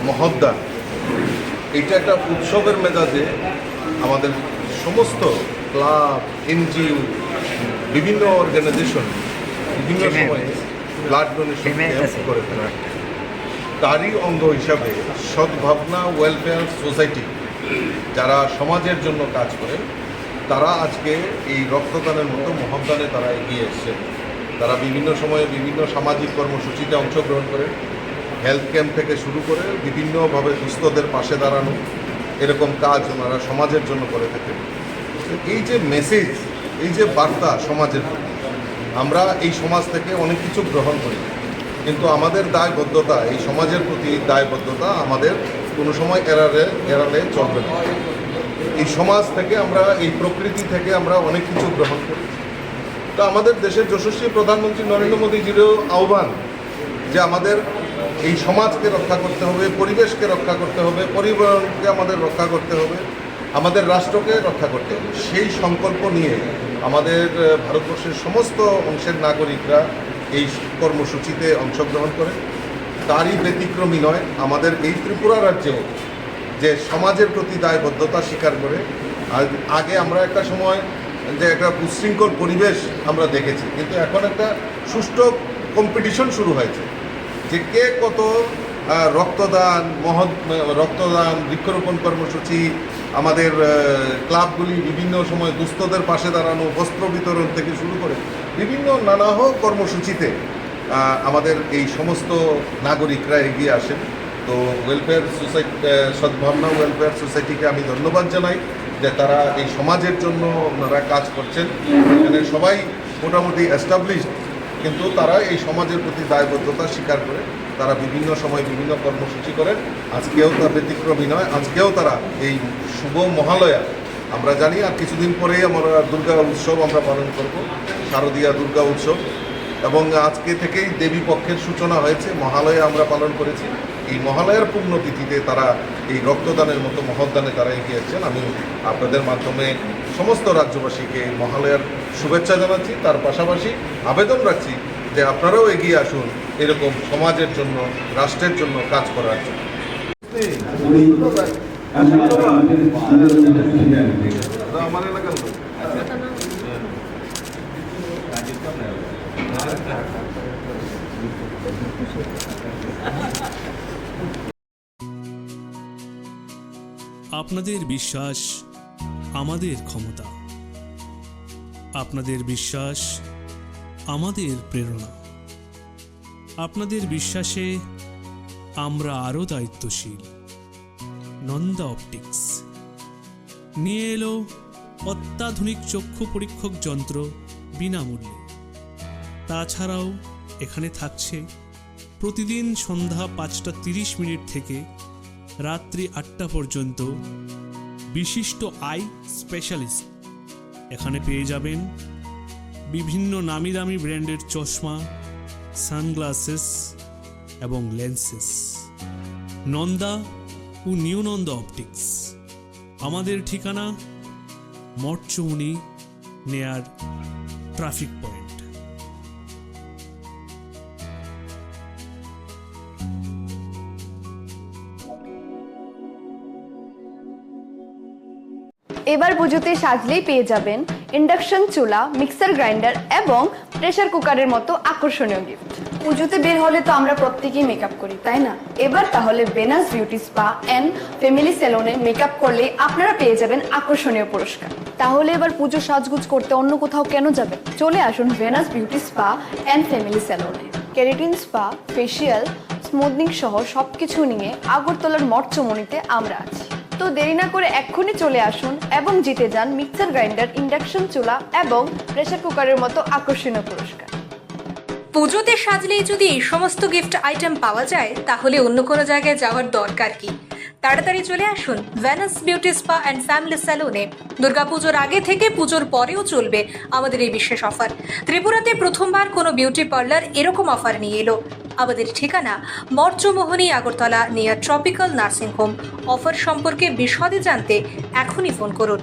মহদ্দান এটা একটা উৎসবের মেজাজে আমাদের সমস্ত ক্লাব, এনজিও, বিভিন্ন অর্গানাইজেশন বিভিন্ন সময়ে ব্লাড ডোনেশন করে থাকে। তারই অঙ্গ হিসাবে সদ্ভাবনা ওয়েলফেয়ার সোসাইটি যারা সমাজের জন্য কাজ করেন তারা আজকে এই রক্তদানের মতো মহদ্দানে তারা এগিয়ে এসছে। তারা বিভিন্ন সময়ে বিভিন্ন সামাজিক কর্মসূচিতে অংশগ্রহণ করেন, হেলথ ক্যাম্প থেকে শুরু করে বিভিন্নভাবে দুস্থদের পাশে দাঁড়ানো, এরকম কাজ ওনারা সমাজের জন্য করে থাকেন। এই যে মেসেজ, এই যে বার্তা সমাজের প্রতি, আমরা এই সমাজ থেকে অনেক কিছু গ্রহণ করি, কিন্তু আমাদের দায়বদ্ধতা, এই সমাজের প্রতি দায়বদ্ধতা আমাদের কোনো সময় এড়ালে চলবে না। এই সমাজ থেকে আমরা, এই প্রকৃতি থেকে আমরা অনেক কিছু গ্রহণ করি। তো আমাদের দেশের যশস্বী প্রধানমন্ত্রী নরেন্দ্র মোদীজিরও আহ্বান যে আমাদের এই সমাজকে রক্ষা করতে হবে, পরিবেশকে রক্ষা করতে হবে, পরিবারকে আমাদের রক্ষা করতে হবে, আমাদের রাষ্ট্রকে রক্ষা করতে হবে। সেই সংকল্প নিয়ে আমাদের ভারতবর্ষের সমস্ত অংশের নাগরিকরা এই কর্মসূচিতে অংশগ্রহণ করে। তারই ব্যতিক্রমী নয় আমাদের এই ত্রিপুরা রাজ্যেও, যে সমাজের প্রতি দায়বদ্ধতা স্বীকার করে। আগে আমরা একটা সময় যে একটা উচ্ছৃঙ্খল পরিবেশ আমরা দেখেছি, কিন্তু এখন একটা সুষ্ঠু কম্পিটিশন শুরু হয়েছে যে কে কত রক্তদান, বৃক্ষরোপণ কর্মসূচি, আমাদের ক্লাবগুলি বিভিন্ন সময় দুস্থদের পাশে দাঁড়ানো, বস্ত্র বিতরণ থেকে শুরু করে বিভিন্ন নানাহ কর্মসূচিতে আমাদের এই সমস্ত নাগরিকরা এগিয়ে আসেন। তো ওয়েলফেয়ার সোসাইটি, সদ্ভাবনা ওয়েলফেয়ার সোসাইটিকে আমি ধন্যবাদ জানাই যে তারা এই সমাজের জন্য ওনারা কাজ করছেন। এখানে সবাই মোটামুটি এস্টাবলিশড, কিন্তু তারা এই সমাজের প্রতি দায়বদ্ধতা স্বীকার করে তারা বিভিন্ন সময় বিভিন্ন কর্মসূচি করেন। আজকেও তার ব্যতিক্রমী নয়। আজকেও তারা এই শুভ মহালয়া, আমরা জানি আর কিছুদিন পরেই আমরা দুর্গা উৎসব আমরা পালন করব, শারদীয়া দুর্গা উৎসব, এবং আজকে থেকেই দেবী পক্ষের সূচনা হয়েছে, মহালয়া আমরা পালন করেছি। এই মহালয়ার পুণ্যতিথিতে তারা এই রক্তদানের মতো মহদ্দানে তারা এগিয়ে আসছেন। আমি আপনাদের মাধ্যমে সমস্ত রাজ্যবাসীকে মহালয়ার শুভেচ্ছা জানাচ্ছি। তার পাশাপাশি আবেদন রাখছি যে আপনারাও এগিয়ে আসুন এরকম সমাজের জন্য, রাষ্ট্রের জন্য কাজ করার জন্য। আমার এলাকার আপনাদের বিশ্বাস আমাদের ক্ষমতা, আপনাদের বিশ্বাস আমাদের প্রেরণা, আপনাদের বিশ্বাসে আমরা আরও দায়িত্বশীল। নন্দা অপটিক্স নিয়ে এলো অত্যাধুনিক চক্ষু পরীক্ষক যন্ত্র বিনামূল্যে। তাছাড়াও এখানে থাকছে প্রতিদিন সন্ধ্যা 5:30 থেকে রাত্রি 8টা পর্যন্ত বিশিষ্ট আই স্পেশালিস্ট। এখানে পেয়ে যাবেন বিভিন্ন নামি দামি ব্র্যান্ডের চশমা, সানগ্লাসেস এবং লেন্সেস। নন্দা ও নিউ নন্দা অপটিক্স। আমাদের ঠিকানা মঠচৌমুনি নেয়ার ট্রাফিক পয়েন্ট। এবার পুজোতে সাজলেই পেয়ে যাবেন ইন্ডাকশন চুলা, মিক্সার গ্রাইন্ডার এবং প্রেসার কুকারের মতো আকর্ষণীয় গিফট। পুজোতে বের হলে তো আমরা প্রত্যেকেই মেকআপ করি, তাই না? এবার তাহলে Venus beauty spa and family সেলুনে মেকআপ করলে আপনারা পেয়ে যাবেন আকর্ষণীয় পুরস্কার। তাহলে এবার পুজো সাজগুজ করতে অন্য কোথাও কেন যাবেন? চলে আসুন Venus beauty spa and family সেলুনে। কেরাটিন স্পা, ফেসিয়াল, স্মুথনিং সহ সবকিছু নিয়ে আগরতলার মঠচৌমুনিতে আমরা আছি। তো দেরি না করে এক্ষুনি চলে আসুন এবং জিতে যান মিক্সার গ্রাইন্ডার, ইন্ডাকশন চুলা এবং প্রেসার কুকারের মতো আকর্ষণীয় পুরস্কার। পুজোতে সাজলেই যদি এই সমস্ত গিফট আইটেম পাওয়া যায়, তাহলে অন্য কোনো জায়গায় যাওয়ার দরকার কি? তাড়াতাড়ি চলে আসুন Venus beauty spa and family সেলুনে। দুর্গাপুজোর আগে থেকে পুজোর পরেও চলবে আমাদের এই বিশেষ অফার। ত্রিপুরাতে প্রথমবার কোনো বিউটি পার্লার এরকম অফার নিয়ে এলো। আমাদের ঠিকানা Mathchowmuhani, Agartala, near tropical nursing home. Offer সম্পর্কে বিশদে জানতে এখনই ফোন করুন।